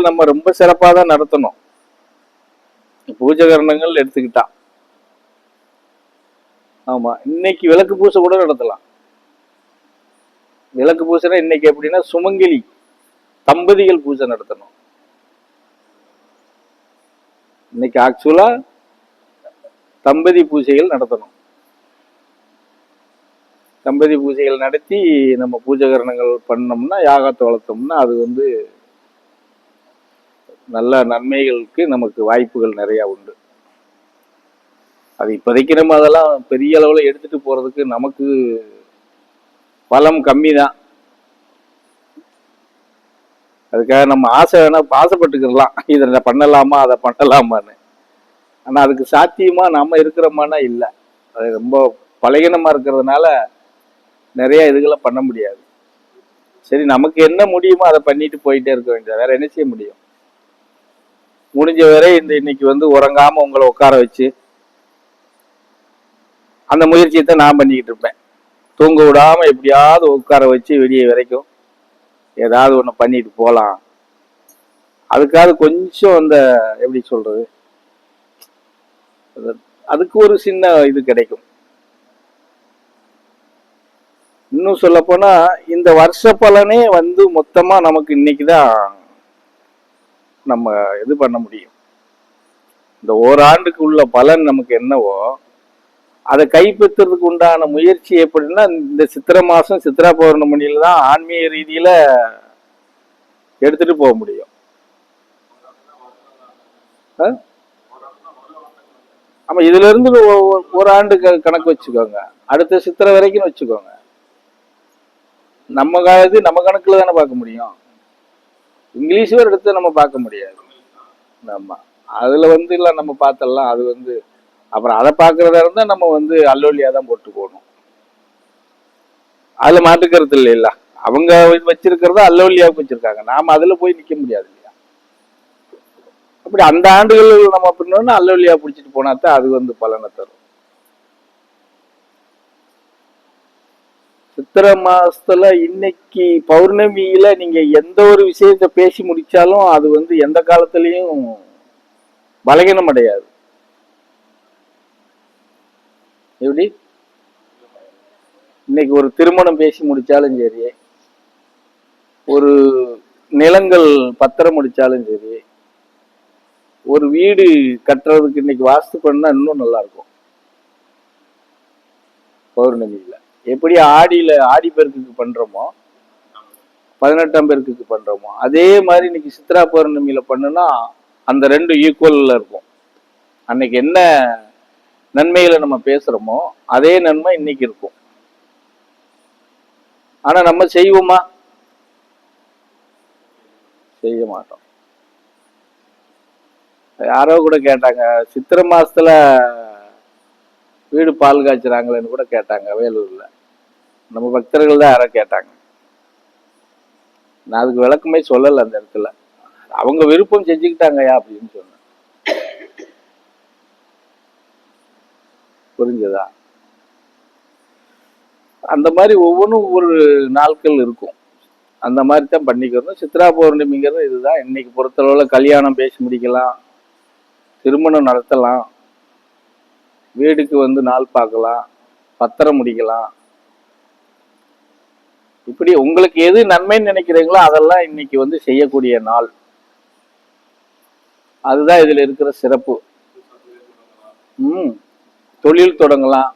நம்ம ரொம்ப சிறப்பாக தான் நடத்தணும். பூஜகரணங்கள் எடுத்துக்கிட்டா ஆமா, இன்னைக்கு விளக்கு பூசை கூட நடத்தலாம். விளக்கு பூசைனா இன்னைக்கு எப்படின்னா சுமங்கலி தம்பதிகள் பூஜை நடத்தணும். இன்னைக்கு ஆக்சுவலா தம்பதி பூஜைகள் நடத்தணும். தம்பதி பூஜைகள் நடத்தி நம்ம பூஜகரணங்கள் பண்ணோம்னா, யாகத்தை வளர்த்தோம்னா அது நல்ல நன்மைகளுக்கு நமக்கு வாய்ப்புகள் நிறைய உண்டு. அது இப்போதைக்கு நம்ம அதெல்லாம் பெரிய அளவுல எடுத்துட்டு போறதுக்கு நமக்கு பலம் கம்மி தான். அதுக்காக நம்ம ஆசை வேணா ஆசைப்பட்டுக்கலாம், இதை பண்ணலாமா அதை பண்ணலாமான்னு. ஆனா அதுக்கு சாத்தியமா நம்ம இருக்கிறோமானா இல்லை. அது ரொம்ப பலகீனமா இருக்கிறதுனால நிறைய இதுகளை பண்ண முடியாது. சரி, நமக்கு என்ன முடியுமோ அதை பண்ணிட்டு போயிட்டே இருக்க வேண்டியது. வேற என்ன செய்ய முடியும்? முடிஞ்ச வரை இன்னைக்கு உறங்காம உங்களை உட்கார வச்சு அந்த முயற்சியை தான் நான் பண்ணிக்கிட்டு இருப்பேன். தூங்க விடாம எப்படியாவது உட்கார வச்சு வெளியே வரைக்கும் ஏதாவது ஒன்று பண்ணிட்டு போகலாம். அதுக்காக கொஞ்சம் அந்த எப்படி சொல்றது, அதுக்கு ஒரு சின்ன இது கிடைக்கும். இன்னும் சொல்ல போனா இந்த வருஷ பலனே மொத்தமா நமக்கு இன்னைக்குதான் நம்ம இது பண்ண முடியும். இந்த ஓராண்டுக்கு உள்ள பலன் நமக்கு என்னவோ அதை கைப்பற்றுறதுக்கு உண்டான முயற்சி எப்படின்னா, இந்த சித்திரை மாசம் சித்ரா பௌர்ணமியில தான் ஆன்மீக ரீதியில எடுத்துட்டு போக முடியும். ஆமா, இதுல இருந்து ஒரு ஆண்டு கணக்கு வச்சுக்கோங்க, அடுத்த சித்திரை வரைக்கும் வச்சுக்கோங்க. நம்ம கணக்குல தானே பார்க்க முடியும். இங்கிலீஷ் வேறு எடுத்து நம்ம பார்க்க முடியாது. ஆமா, அதுல இல்ல நம்ம பார்த்தலாம். அது அப்புறம் அதை பார்க்கறதா இருந்தா நம்ம அல்லோலியா தான் போட்டு போகணும். அதுல மாட்டுக்கிறது இல்லைல்ல. அவங்க வச்சிருக்கிறத அல்லோலியாவுக்கு வச்சிருக்காங்க, நாம அதுல போய் நிக்க முடியாது இல்லையா. அப்படி அந்த ஆண்டுகள் நம்ம பண்ணோம்னா அல்லோலியா பிடிச்சிட்டு போனாத்தான் அது பலனை தரும். சித்திரை மாசத்துல இன்னைக்கு பௌர்ணமியில நீங்க எந்த ஒரு விஷயத்த பேசி முடிச்சாலும் அது எந்த காலத்திலையும் பலகீனம் அடையாது. எப்படி இன்னைக்கு ஒரு திருமணம் பேசி முடிச்சாலும் சரி, ஒரு நிலங்கள் பத்திரம் முடிச்சாலும் சரி, ஒரு வீடு கட்டுறதுக்கு இன்னைக்கு வாஸ்து பண்ணா இன்னும் நல்லா இருக்கும். பௌர்ணமியில எப்படி ஆடி பெருக்குக்கு பண்றோமோ, 18ஆம் பெருக்குக்கு பண்றோமோ, அதே மாதிரி இன்னைக்கு சித்ரா பௌர்ணமியில பண்ணுனா அந்த ரெண்டு ஈக்குவல்ல இருக்கும். அன்னைக்கு என்ன நன்மைகளை நம்ம பேசுறோமோ அதே நன்மை இன்னைக்கு இருக்கும். ஆனா நம்ம செய்வோமா? செய்ய மாட்டோம். யாரோ கூட கேட்டாங்க, சித்திரை மாசத்துல வீடு பால் காய்ச்சுறாங்களேன்னு கூட கேட்டாங்க வேலூர்ல. நம்ம பக்தர்கள் தான் யாரோ கேட்டாங்க. நான் அதுக்கு விளக்கமே சொல்லலை அந்த இடத்துல. அவங்க விருப்பம் செஞ்சுக்கிட்டாங்கயா அப்படின்னு சொன்னேன். புரிஞ்சதா? அந்த மாதிரி ஒவ்வொன்றும் ஒவ்வொரு நாட்கள் இருக்கும். அந்த மாதிரி தான் பண்ணிக்கிறோம். சித்ரா பௌர்ணமிங்கிறது இதுதான். இன்னைக்கு பொறுத்தளவுல கல்யாணம் பேசி முடிக்கலாம், திருமணம் நடத்தலாம், வீடுக்கு நாள் பார்க்கலாம், பத்திரம் முடிக்கலாம். இப்படி உங்களுக்கு எது நன்மைன்னு நினைக்கிறீங்களோ அதெல்லாம் இன்னைக்கு செய்யக்கூடிய நாள். அதுதான் இதுல இருக்கிற சிறப்பு. தொழில் தொடங்கலாம்,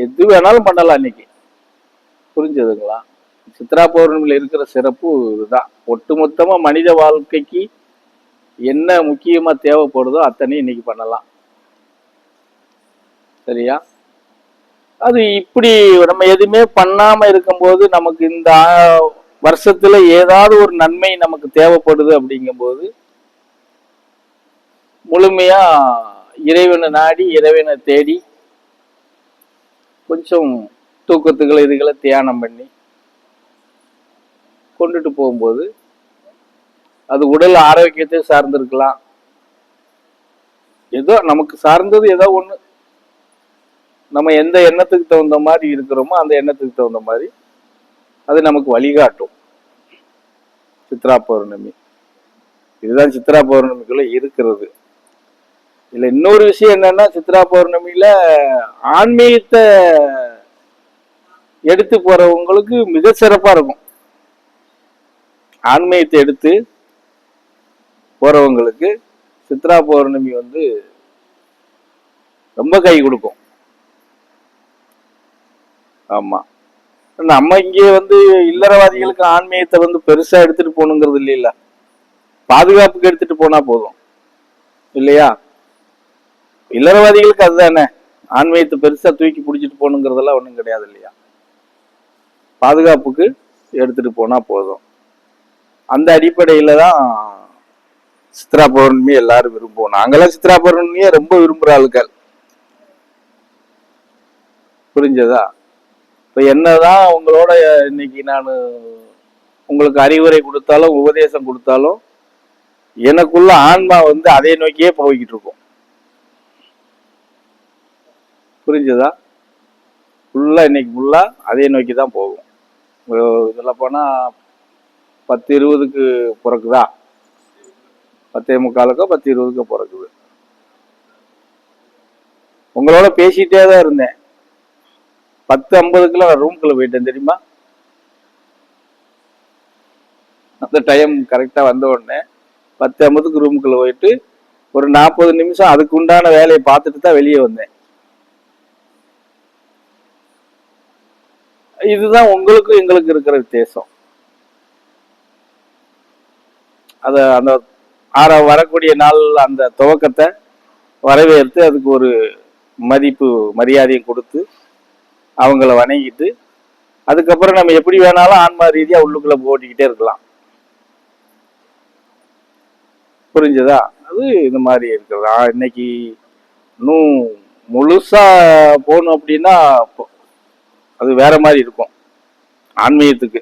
எது வேணாலும் பண்ணலாம் இன்னைக்கு. புரிஞ்சதுங்களா? சித்ரா பௌர்ணமியில இருக்கிற சிறப்பு இதுதான். ஒட்டுமொத்தமா மனித வாழ்க்கைக்கு என்ன முக்கியமா தேவைப்படுதோ அத்தனையும் இன்னைக்கு பண்ணலாம். சரியா? அது இப்படி நம்ம எதுவுமே பண்ணாம இருக்கும்போது நமக்கு இந்த வருஷத்துல ஏதாவது ஒரு நன்மை நமக்கு தேவைப்படுது அப்படிங்கும்போது முழுமையா இறைவனை நாடி இறைவனை தேடி கொஞ்சம் தூக்கத்துக்களை இதுகளை தியானம் பண்ணி கொண்டுட்டு போகும்போது அது உடல் ஆரோக்கியத்தை சார்ந்திருக்கலாம். ஏதோ நமக்கு சார்ந்தது ஏதோ ஒண்ணு, நம்ம எந்த எண்ணத்துக்கு தகுந்த மாதிரி இருக்கிறோமோ அந்த எண்ணத்துக்கு தகுந்த மாதிரி அது நமக்கு வழிகாட்டும். சித்ரா பௌர்ணமி. இதுதான் சித்ரா பௌர்ணமிக்குள்ள இருக்கிறது. இதுல இன்னொரு விஷயம் என்னன்னா, சித்ரா பௌர்ணமியில ஆன்மீகத்தை எடுத்து போறவங்களுக்கு மிக சிறப்பா இருக்கும். ஆன்மீகத்தை எடுத்து போறவங்களுக்கு சித்ரா பௌர்ணமி வந்து ரொம்ப கை கொடுக்கும். ஆமா, நம்ம இங்கே வந்து இல்லறவாதிகளுக்கு ஆன்மீகத்தை வந்து பெருசா எடுத்துட்டு போகணுங்கிறது இல்லையில, பாதுகாப்புக்கு எடுத்துட்டு போனா போதும் இல்லையா? இல்லறவாதிகளுக்கு அதுதானே, ஆன்மீகத்தை பெருசா தூக்கி பிடிச்சிட்டு போகணுங்கிறதெல்லாம் ஒன்றும் கிடையாது இல்லையா? பாதுகாப்புக்கு எடுத்துட்டு போனா போதும். அந்த அடிப்படையில தான் சித்ரா பௌர்ணமி எல்லாரும் விரும்புவோம். நாங்களாம் சித்ரா பௌர்ணமியே ரொம்ப விரும்புற ஆளுக்கள். புரிஞ்சதா? இப்ப என்னதான் உங்களோட இன்னைக்கு நான் உங்களுக்கு அறிவுரை கொடுத்தாலும் உபதேசம் கொடுத்தாலும் எனக்குள்ள ஆன்மா வந்து அதை நோக்கியே போய்கிட்டு இருக்கும். புரிஞ்சதா? ஃபுல்லா இன்னைக்கு ஃபுல்லா அதை நோக்கி தான் போகும். இதில் போனா 10:20க்கு பிறக்குதா, 10:45 10:20 பிறக்குது. உங்களோட பேசிட்டே தான் இருந்தேன். 10:50 ரூம்குள்ள போயிட்டேன் தெரியுமா? அந்த டைம் கரெக்டா வந்த உடனே 10:50 ரூமுக்குள்ள போயிட்டு ஒரு 40 நிமிஷம் அதுக்கு உண்டான வேலையை பார்த்துட்டு தான் வெளியே வந்தேன். இதுதான் உங்களுக்கும் எங்களுக்கு இருக்கிற வித்தியாசம். அத அந்த வரக்கூடிய நாள் அந்த துவக்கத்தை வரவேற்று அதுக்கு ஒரு மதிப்பு மரியாதையும் கொடுத்து அவங்கள வணங்கிட்டு அதுக்கப்புறம் நம்ம எப்படி வேணாலும் ஆன்மா ரீதியா உள்ளுக்குள்ள போட்டிக்கிட்டே இருக்கலாம். புரிஞ்சதா? அது இந்த மாதிரி இருக்கிறதா. இன்னைக்கு இன்னும் முழுசா போகணும் அப்படின்னா அது வேற மாதிரி இருக்கும். ஆன்மீகத்துக்கு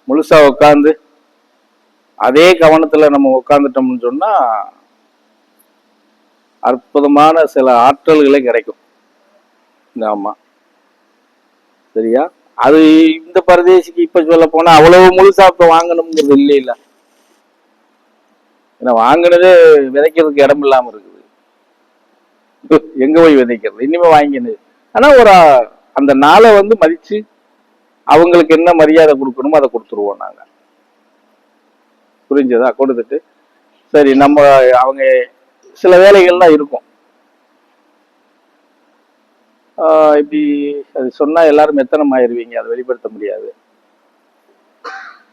முழுசா உட்காந்து அதே கவனத்துல நம்ம உட்காந்துட்டோம்னு சொன்னா அற்புதமான சில ஆற்றல்களே கிடைக்கும். ஆமா, சரியா? அது இந்த பரதேசிக்கு இப்ப சொல்ல போனா அவ்வளவு முழுசா இப்ப வாங்கணுங்கிறது இல்லை இல்ல. ஏன்னா வாங்கினதே விதைக்கிறதுக்கு இடம் இல்லாம இருக்குது. எங்க போய் விதைக்கிறது? இனிமே வாங்கினது. ஆனா ஒரு அந்த நாளை வந்து மதிச்சு அவங்களுக்கு என்ன மரியாதை கொடுக்கணுமோ அதை கொடுத்துருவோம் நாங்க. புரிஞ்சதா? கொடுத்துட்டு சரி நம்ம அவங்க சில வேலைகள்லாம் இருக்கும். இப்படி அது சொன்னா எல்லாரும் எத்தனம் ஆயிருவீங்க, அதை வெளிப்படுத்த முடியாது.